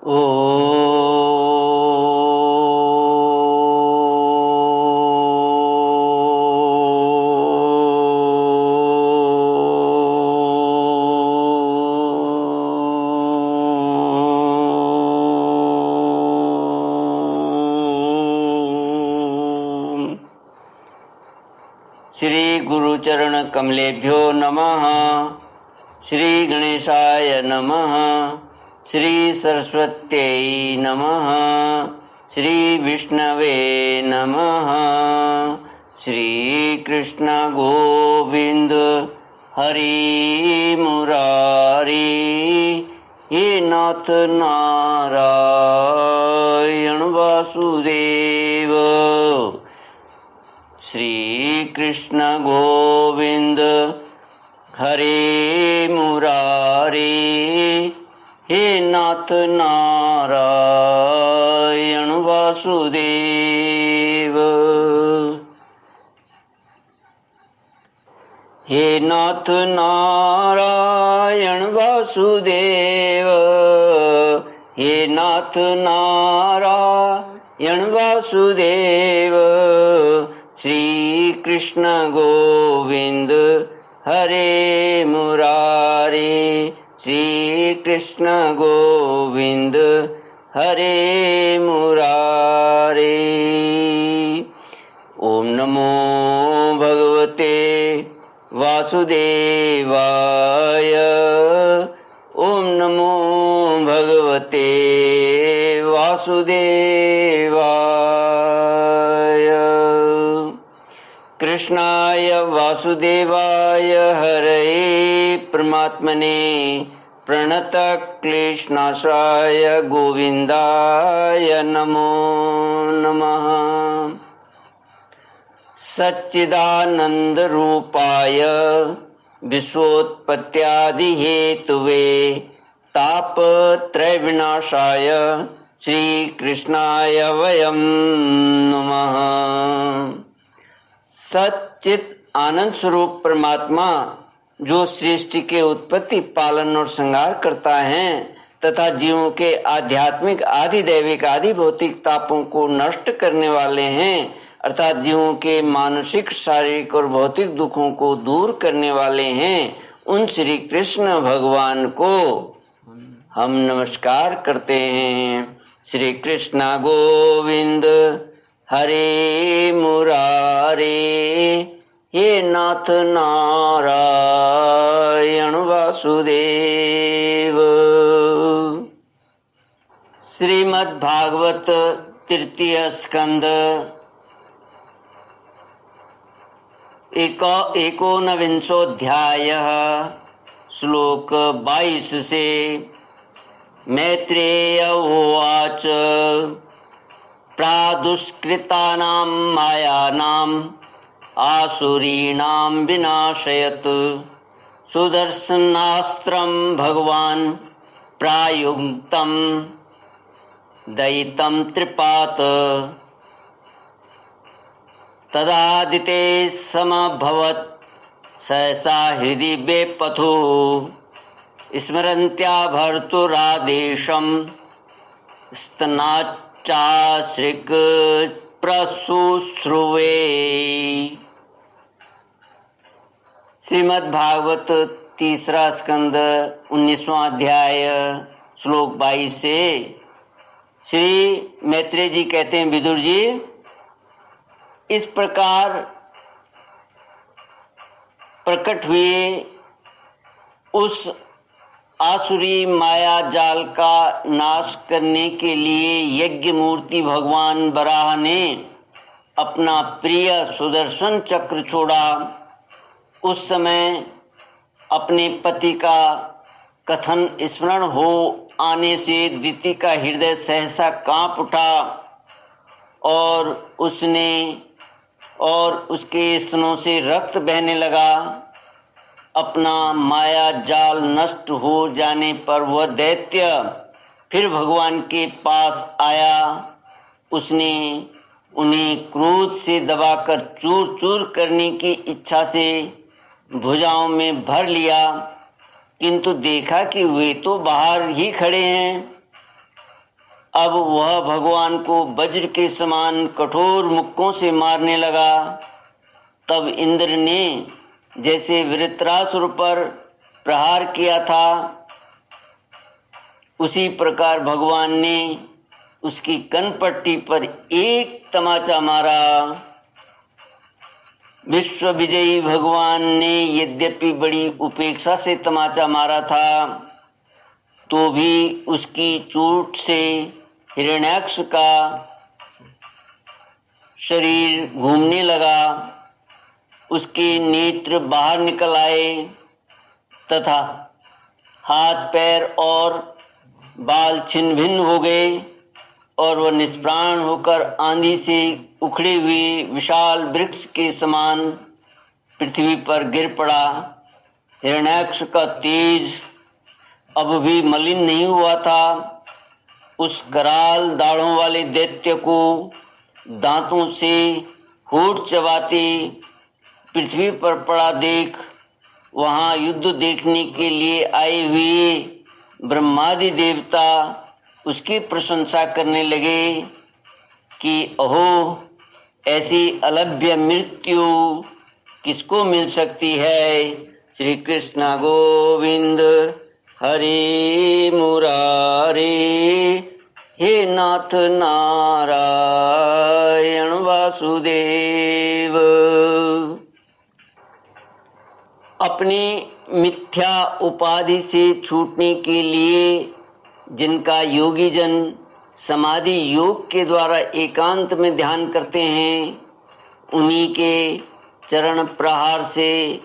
ओ श्री गुरुचरण कमलेभ्यो नमः। श्री गणेशाय नमः। श्री सरस्वत्यै नमः। श्री विष्णवे नमः। श्री कृष्ण गोविंद हरि मुरारी हे नाथ नारायण वासुदेव। श्री कृष्ण गोविंद हरे मुरारी हे नाथ नारायण वासुदेव। हे नाथ नारायण वासुदेव। हे नाथ नारायण वासुदेव। श्री कृष्ण गोविंद हरे मुरारी श्री कृष्ण गोविंद हरे मुरारी। ओम नमो भगवते वासुदेवाय। ओम नमो भगवते वासुदेवाय। कृष्णाय वासुदेवाय हरये परमात्मने प्रणतक्लेशनाशाय गोविन्दाय नमो नमः। सच्चिदानन्दरूपाय विश्वोत्पत्त्यादिहेतुवे तापत्रयविनाशाय श्रीकृष्णाय वयं नमः। सच्चित आनंद स्वरूप परमात्मा जो सृष्टि के उत्पत्ति पालन और संहार करता है तथा जीवों के आध्यात्मिक आदि दैविक आदि भौतिक तापों को नष्ट करने वाले हैं अर्थात जीवों के मानसिक शारीरिक और भौतिक दुखों को दूर करने वाले हैं, उन श्री कृष्ण भगवान को हम नमस्कार करते हैं। श्री कृष्ण गोविंद हरे मुरारी हे नाथ नारायण वासुदेव। श्रीमद्भागवत तृतीय स्कंद एकोनविंशोऽध्यायः श्लोक 22 से। मैत्रेय उवाच प्रादुष्कृतानां मायानाम् आसुरीणां विनाशयत् सुदर्शनास्त्रं भगवान् प्रायुक्तं दयितं त्रिपात। तदादिते समभवत् सहसा हृदि बेपथुः स्मरन्त्या भर्तुरादेशं स्तनाच्चाश्रिक प्रशुश्रुवे। श्रीमद्भागवत तीसरा स्कंद 19वां अध्याय श्लोक 22 से। श्री मैत्रेय जी कहते हैं, विदुर जी, इस प्रकार प्रकट हुए उस आसुरी माया जाल का नाश करने के लिए यज्ञ मूर्ति भगवान बराह ने अपना प्रिय सुदर्शन चक्र छोड़ा। उस समय अपने पति का कथन स्मरण हो आने से दिति का हृदय सहसा कांप उठा और उसके स्तनों से रक्त बहने लगा। अपना माया जाल नष्ट हो जाने पर वह दैत्य फिर भगवान के पास आया। उसने उन्हें क्रोध से दबाकर चूर चूर करने की इच्छा से भुजाओं में भर लिया, किंतु देखा कि वे तो बाहर ही खड़े हैं। अब वह भगवान को वज्र के समान कठोर मुक्कों से मारने लगा। तब इंद्र ने जैसे वृत्रासुर पर प्रहार किया था, उसी प्रकार भगवान ने उसकी कनपट्टी पर एक तमाचा मारा। विश्व विजयी भगवान ने यद्यपि बड़ी उपेक्षा से तमाचा मारा था, तो भी उसकी चोट से हिरण्याक्ष का शरीर घूमने लगा, उसके नेत्र बाहर निकल आए तथा हाथ पैर और बाल छिन्न भिन्न हो गए और वह निष्प्राण होकर आंधी से उखड़े हुए विशाल वृक्ष के समान पृथ्वी पर गिर पड़ा। हिरण्याक्ष का तेज अब भी मलिन नहीं हुआ था। उस कराल दाढ़ों वाले दैत्य को दांतों से होठ चबाते पृथ्वी पर पड़ा देख वहाँ युद्ध देखने के लिए आए हुए ब्रह्मादि देवता उसकी प्रशंसा करने लगे कि अहो, ऐसी अलभ्य मृत्यु किसको मिल सकती है। श्री कृष्ण गोविंद हरे मुरारे, हे नाथ नारायण वासुदेव। अपने मिथ्या उपाधि से छूटने के लिए जिनका योगी जन समाधि योग के द्वारा एकांत में ध्यान करते हैं, उन्हीं के चरण प्रहार से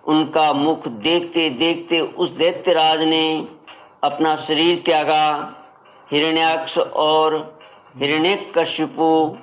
उनका मुख देखते देखते उस दैत्यराज ने अपना शरीर त्यागा। हिरण्याक्ष और हिरण्यकशिपु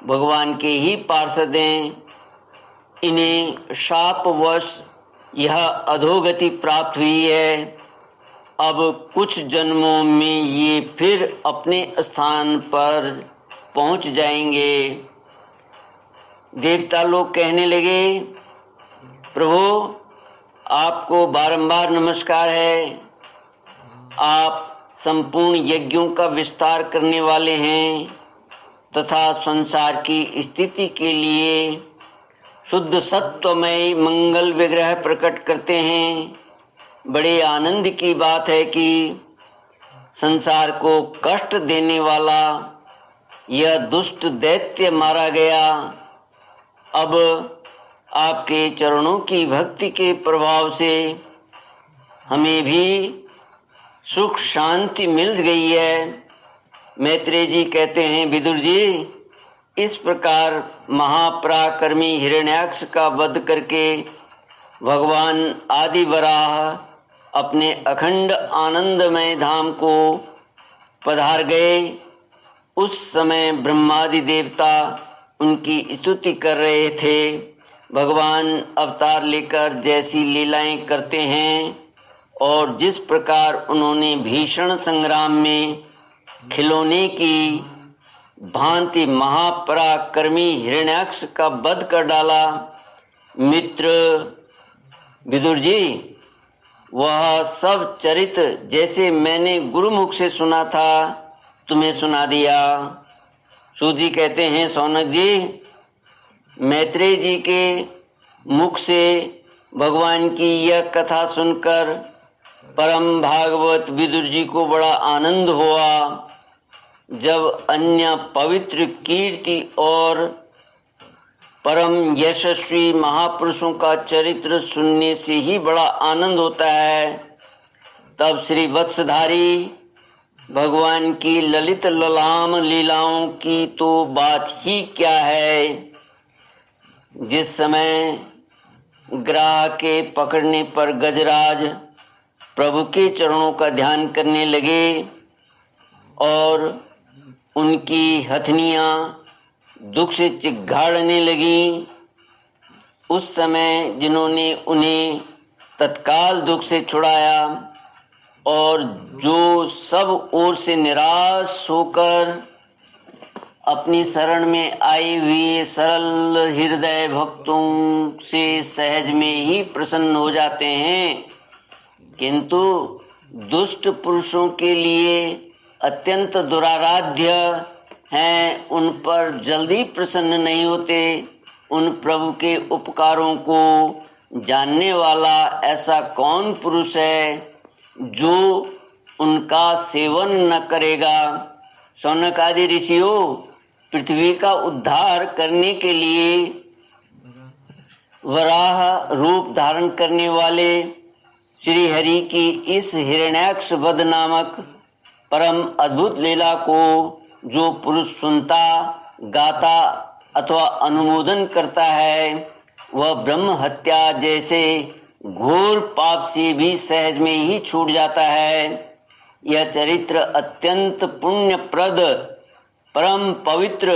भगवान के ही पार्षद हैं। इन्हें शापवश यह अधोगति प्राप्त हुई है। अब कुछ जन्मों में ये फिर अपने स्थान पर पहुंच जाएंगे। देवता लोग कहने लगे, प्रभु आपको बारंबार नमस्कार है। आप संपूर्ण यज्ञों का विस्तार करने वाले हैं तथा संसार की स्थिति के लिए शुद्ध सत्वमय मंगल विग्रह प्रकट करते हैं। बड़े आनंद की बात है कि संसार को कष्ट देने वाला यह दुष्ट दैत्य मारा गया। अब आपके चरणों की भक्ति के प्रभाव से हमें भी सुख शांति मिल गई है। मैत्रेय जी कहते हैं, विदुर जी, इस प्रकार महापराक्रमी हिरण्याक्ष का वध करके भगवान आदि वराह अपने अखंड आनंदमय धाम को पधार गए। उस समय ब्रह्मादि देवता उनकी स्तुति कर रहे थे। भगवान अवतार लेकर जैसी लीलाएं करते हैं और जिस प्रकार उन्होंने भीषण संग्राम में खिलौने की भांति महापराक्रमी हिरण्याक्ष का वध कर डाला। मित्र विदुर जी, वह सब चरित्र जैसे मैंने गुरुमुख से सुना था तुम्हें सुना दिया। सूत जी कहते हैं, सौनक जी, मैत्रेय जी के मुख से भगवान की यह कथा सुनकर परम भागवत विदुर जी को बड़ा आनंद हुआ। जब अन्य पवित्र कीर्ति और परम यशस्वी महापुरुषों का चरित्र सुनने से ही बड़ा आनंद होता है, तब श्री वत्सधारी भगवान की ललित ललाम लीलाओं की तो बात ही क्या है। जिस समय ग्राह के पकड़ने पर गजराज प्रभु के चरणों का ध्यान करने लगे और उनकी हथनियाँ दुख से चिघाड़ने लगीं, उस समय जिन्होंने उन्हें तत्काल दुख से छुड़ाया और जो सब ओर से निराश होकर अपनी शरण में आए हुए सरल हृदय भक्तों से सहज में ही प्रसन्न हो जाते हैं, किंतु दुष्ट पुरुषों के लिए अत्यंत दुराराध्य हैं, उन पर जल्दी प्रसन्न नहीं होते। उन प्रभु के उपकारों को जानने वाला ऐसा कौन पुरुष है जो उनका सेवन न करेगा। शौनक आदि ऋषियों, पृथ्वी का उद्धार करने के लिए वराह रूप धारण करने वाले श्री हरि की इस हिरण्याक्ष वध नामक परम अद्भुत लीला को जो पुरुष सुनता, गाता अथवा अनुमोदन करता है, वह ब्रह्म हत्या जैसे घोर पाप से भी सहज में ही छूट जाता है। यह चरित्र अत्यंत पुण्यप्रद, परम पवित्र,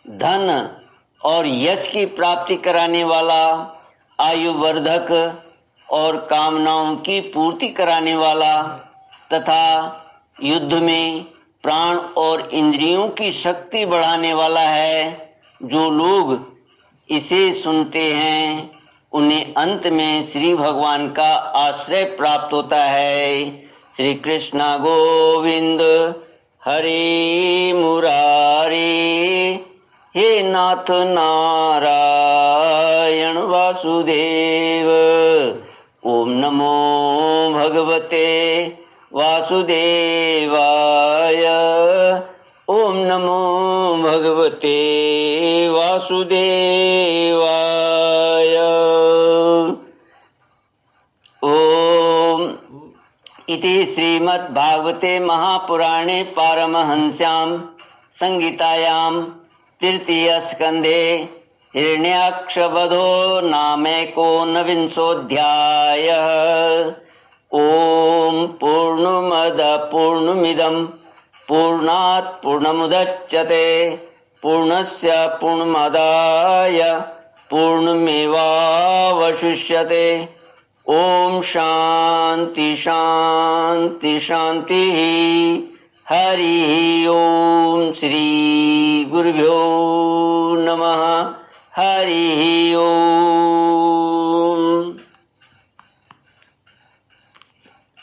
धन और यश की प्राप्ति कराने वाला, आयुवर्धक और कामनाओं की पूर्ति कराने वाला तथा युद्ध में प्राण और इंद्रियों की शक्ति बढ़ाने वाला है। जो लोग इसे सुनते हैं उन्हें अंत में श्री भगवान का आश्रय प्राप्त होता है। श्री कृष्ण गोविंद हरे मुरारे, हे नाथ नारायण वासुदेव। ओम नमो भगवते वासुदेवाय। ओम नमो भगवते वासुदेवाय। ओम इति श्रीमद्भागवते महापुराणे पारमहंस्यां संहितायां तृतीयस्कन्धे हिरण्याक्षवधो नामैकोनविंशोऽध्यायः। ॐ पूर्णमदः पूर्णमिदं पूर्णात् पूर्णमुदच्यते पूर्णस्य पूर्णमादाय पूर्णमेवावशिष्यते। ओम शांति शांति शांति। हरि ओम। श्री गुरुभ्यो नमः। हरि ओम।